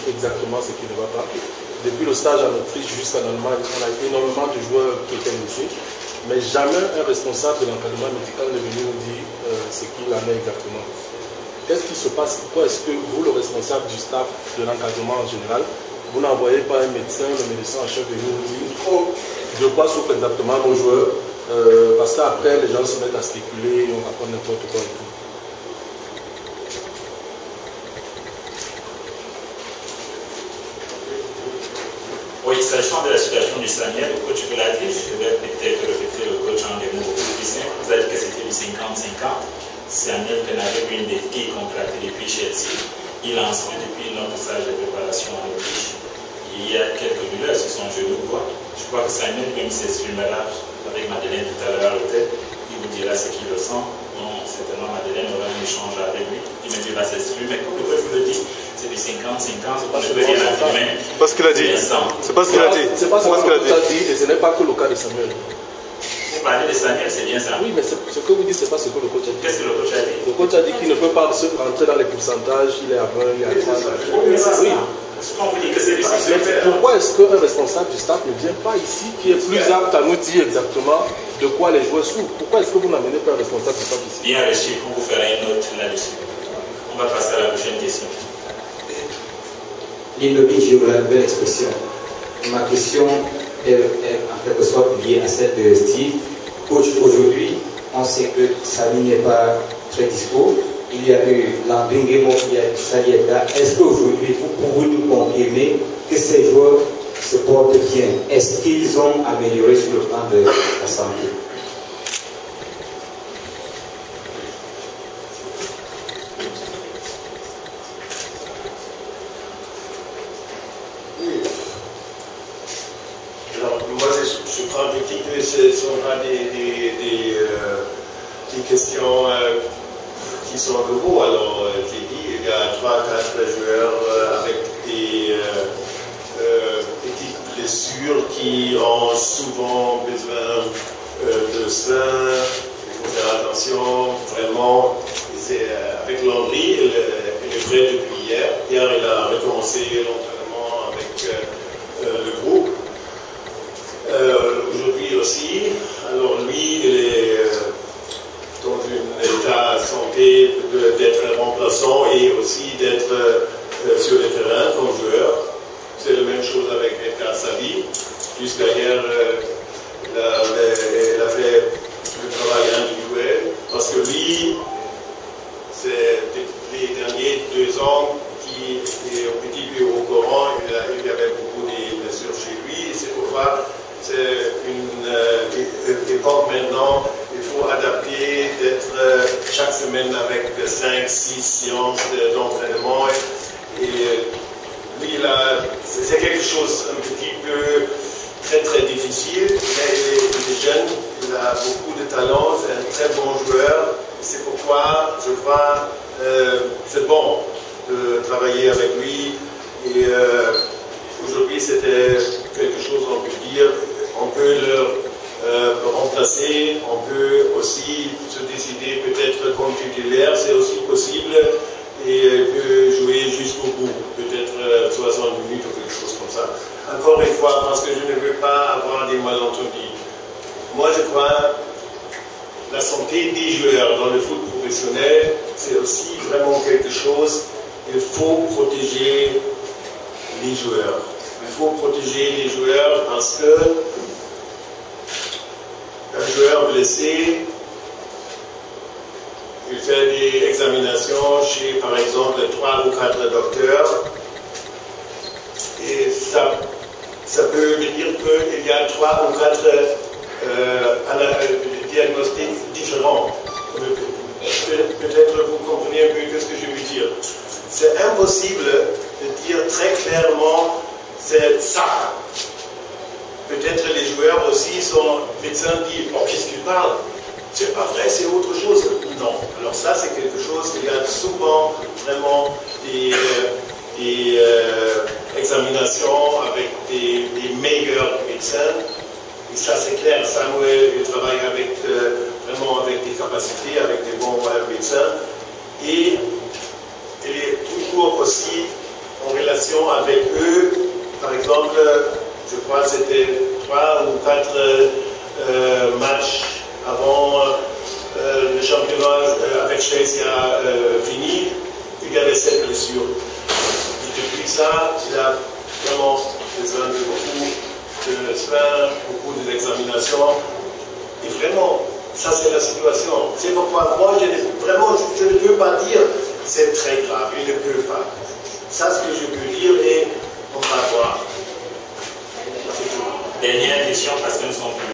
exactement ce qui ne va pas. Depuis le stage en Autriche jusqu'en Allemagne, on a énormément de joueurs qui étaient blessés, mais jamais un responsable de l'encadrement médical n'est venu nous dire ce qu'il en est exactement. Qu'est-ce qui se passe? Pourquoi est-ce que vous, le responsable du staff de l'encadrement en général, vous n'envoyez pas un médecin, le médecin en chef venir nous dire de quoi souffrent exactement vos joueurs? Parce qu'après, les gens se mettent à spéculer et on raconte n'importe quoi et tout. Oui, sachant de la situation du Saniel, le coach vous l'a dit, je vais peut-être répéter le coach en des mots beaucoup plus simples. Vous avez dit que c'était du 50-50. Saniel Penave, une des filles contractées depuis Chelsea. Il a inscrit depuis notre stage de préparation en Autriche. Il y a quelques douleurs sur son genou droit. Je crois que Saniel, même s'exprimera avec Madeleine tout à l'heure à l'hôtel, il vous dira ce qu'il ressent. Donc, certainement, Madeleine aura un échange avec lui. Il me dira s'exprimer. Mais comme le coach vous le dit, c'est du 50-50, on ne peut rien affirmer. C'est pas ce qu'il a dit. C'est pas ce qu'il a dit. C'est pas ce qu'il a dit, et ce n'est pas que le cas de Samuel. Vous parlez de Samuel, c'est bien ça. Oui, mais ce que vous dites, c'est pas ce que le coach a dit. Qu'est-ce que le coach a dit? Le coach a dit qu'il ne peut pas rentrer dans les pourcentages, il est à 20, il est à 30. Oui, c'est ça. Quand vous dites que c'est du 50-50. Pourquoi est-ce qu'un responsable du staff ne vient pas ici, qui est plus apte à nous dire exactement de quoi les joueurs souffrent? Pourquoi est-ce que vous n'amenez pas un responsable du staff ici? Bien reçu, pour vous faire une note là-dessus. On va passer à la prochaine question. L'innovation, j'ai la nouvelle expression. Ma question est en quelque sorte liée à celle de Steve. Coach, aujourd'hui, on sait que Sali n'est pas très dispo. Il y a eu l'Ambingemo, il y a eu Salieta. Est-ce qu'aujourd'hui, vous pouvez nous confirmer que ces joueurs se portent bien? Est-ce qu'ils ont amélioré sur le plan de la santé? Je prends des petites, ce sont pas des questions qui sont nouveaux. Alors, j'ai dit, il y a 3-4 joueurs avec des petites blessures qui ont souvent besoin de soins. Il faut faire attention, vraiment. Avec Landry, il est prêt depuis hier. Hier, il a recommencé l'entraînement avec le groupe. Aujourd'hui aussi, alors lui, il est dans un état de santé d'être remplaçant et aussi d'être sur le terrain comme joueur. C'est la même chose avec Edgar Sali. Jusqu'à hier, il a fait le travail individuel parce que lui, c'est les derniers 2 ans qui est un petit peu au courant, il y avait beaucoup de blessures chez lui et c'est pourquoi c'est une époque maintenant, il faut adapter d'être chaque semaine avec 5-6 séances d'entraînement. Et lui, c'est quelque chose un petit peu très très difficile, mais il est jeune, il a beaucoup de talent, c'est un très bon joueur. C'est pourquoi je crois c'est bon de travailler avec lui. Et aujourd'hui, c'était quelque chose, on peut dire, on peut le remplacer, on peut aussi se décider peut-être comme titulaire, c'est aussi possible, et peut jouer jusqu'au bout, peut-être 60 minutes ou quelque chose comme ça. Encore une fois, parce que je ne veux pas avoir des malentendus. Moi, je crois la santé des joueurs dans le foot professionnel, c'est aussi vraiment quelque chose. Il faut protéger les joueurs. Il faut protéger les joueurs parce que un joueur blessé, il fait des examinations chez, par exemple, 3 ou 4 docteurs. Et ça peut dire qu'il y a 3 ou 4 diagnostics différents. Peut-être vous comprenez un peu ce que je veux dire. C'est impossible de dire très clairement c'est ça. Peut-être les joueurs aussi sont médecins disent oh qu'est-ce qu'il parle? C'est pas vrai, c'est autre chose. Non. Alors ça c'est quelque chose qu'il y a souvent vraiment des examinations avec des meilleurs médecins. Et ça c'est clair. Samuel il travaille avec vraiment avec des capacités, avec des bons médecins. Et il est toujours aussi en relation communication avec eux. Par exemple, je crois que c'était 3 ou 4 matchs avant le championnat avec Chelsea a fini. Il y avait cette blessure. Et depuis ça, il a vraiment besoin de beaucoup de soins, beaucoup d'examinations. Et vraiment, ça c'est la situation. C'est pourquoi moi, je ne peux pas dire c'est très grave, il ne peut pas. Ça, ce que je peux dire, et on va voir. Dernière question, parce que nous sommes plus